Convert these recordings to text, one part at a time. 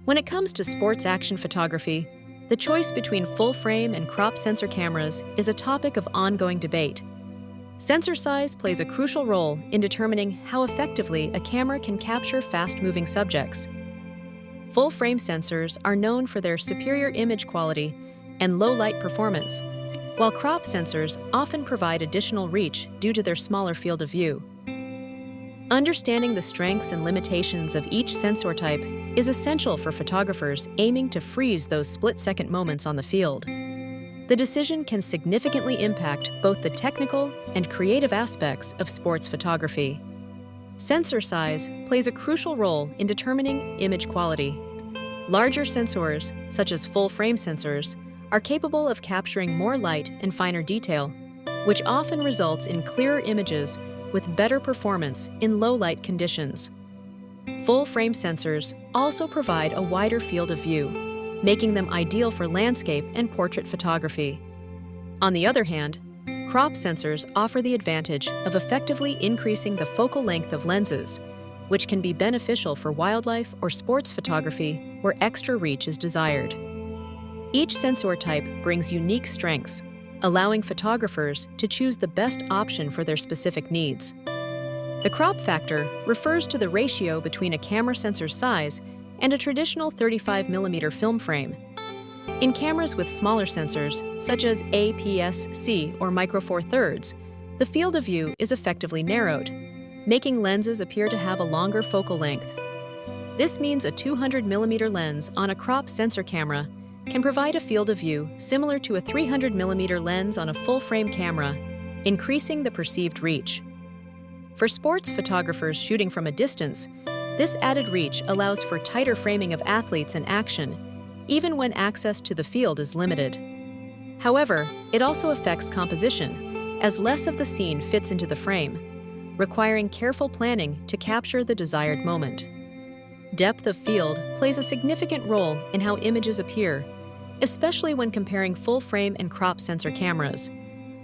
When it comes to sports action photography, the choice between full-frame and crop sensor cameras is a topic of ongoing debate. Sensor size plays a crucial role in determining how effectively a camera can capture fast-moving subjects. Full-frame sensors are known for their superior image quality and low-light performance, while crop sensors often provide additional reach due to their smaller field of view. Understanding the strengths and limitations of each sensor type is essential for photographers aiming to freeze those split-second moments on the field. The decision can significantly impact both the technical and creative aspects of sports photography. Sensor size plays a crucial role in determining image quality. Larger sensors, such as full-frame sensors, are capable of capturing more light and finer detail, which often results in clearer images with better performance in low-light conditions. Full-frame sensors also provide a wider field of view, making them ideal for landscape and portrait photography. On the other hand, crop sensors offer the advantage of effectively increasing the focal length of lenses, which can be beneficial for wildlife or sports photography where extra reach is desired. Each sensor type brings unique strengths, allowing photographers to choose the best option for their specific needs. The crop factor refers to the ratio between a camera sensor's size and a traditional 35mm film frame. In cameras with smaller sensors, such as APS-C or Micro Four Thirds, the field of view is effectively narrowed, making lenses appear to have a longer focal length. This means a 200mm lens on a crop sensor camera can provide a field of view similar to a 300mm lens on a full-frame camera, increasing the perceived reach. For sports photographers shooting from a distance, this added reach allows for tighter framing of athletes in action, even when access to the field is limited. However, it also affects composition, as less of the scene fits into the frame, requiring careful planning to capture the desired moment. Depth of field plays a significant role in how images appear, especially when comparing full-frame and crop sensor cameras.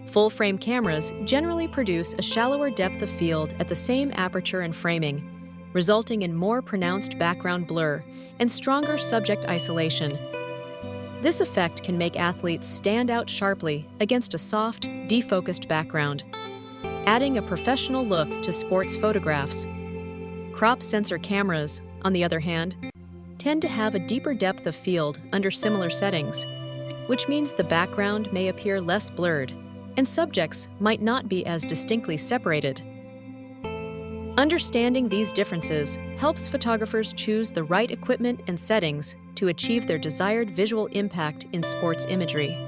Full-frame cameras generally produce a shallower depth of field at the same aperture and framing, resulting in more pronounced background blur and stronger subject isolation. This effect can make athletes stand out sharply against a soft, defocused background, adding a professional look to sports photographs. Crop sensor cameras, on the other hand, tend to have a deeper depth of field under similar settings, which means the background may appear less blurred and subjects might not be as distinctly separated. Understanding these differences helps photographers choose the right equipment and settings to achieve their desired visual impact in sports imagery.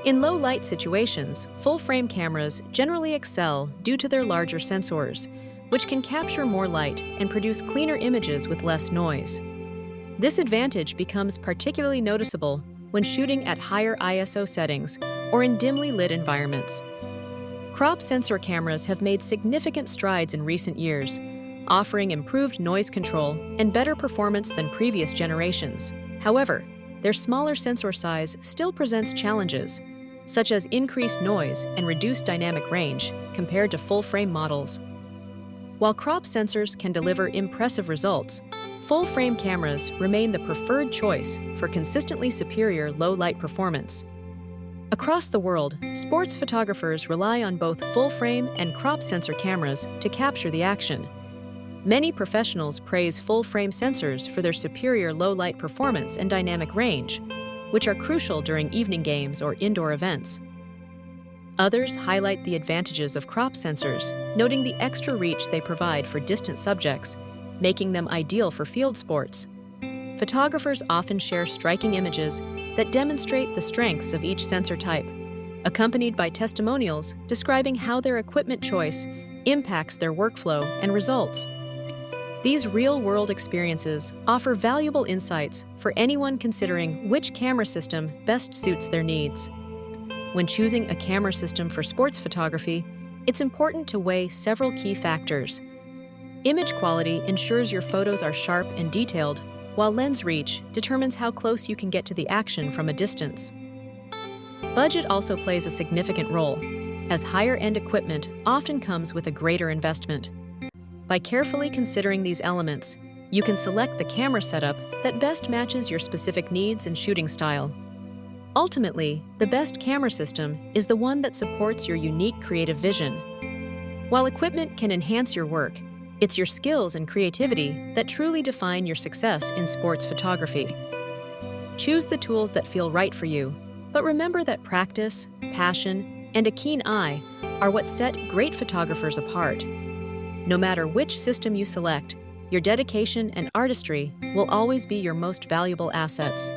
In low-light situations, full-frame cameras generally excel due to their larger sensors, which can capture more light and produce cleaner images with less noise. This advantage becomes particularly noticeable when shooting at higher ISO settings or in dimly lit environments. Crop sensor cameras have made significant strides in recent years, offering improved noise control and better performance than previous generations. However, their smaller sensor size still presents challenges, such as increased noise and reduced dynamic range compared to full-frame models. While crop sensors can deliver impressive results, full-frame cameras remain the preferred choice for consistently superior low-light performance. Across the world, sports photographers rely on both full-frame and crop sensor cameras to capture the action. Many professionals praise full-frame sensors for their superior low-light performance and dynamic range, which are crucial during evening games or indoor events. Others highlight the advantages of crop sensors, noting the extra reach they provide for distant subjects, making them ideal for field sports. Photographers often share striking images that demonstrate the strengths of each sensor type, accompanied by testimonials describing how their equipment choice impacts their workflow and results. These real-world experiences offer valuable insights for anyone considering which camera system best suits their needs. When choosing a camera system for sports photography, it's important to weigh several key factors. Image quality ensures your photos are sharp and detailed, while lens reach determines how close you can get to the action from a distance. Budget also plays a significant role, as higher-end equipment often comes with a greater investment. By carefully considering these elements, You can select the camera setup that best matches your specific needs and shooting style. Ultimately, the best camera system is the one that supports your unique creative vision. While equipment can enhance your work, it's your skills and creativity that truly define your success in sports photography. Choose the tools that feel right for you, but remember that practice, passion, and a keen eye are what set great photographers apart. No matter which system you select, your dedication and artistry will always be your most valuable assets.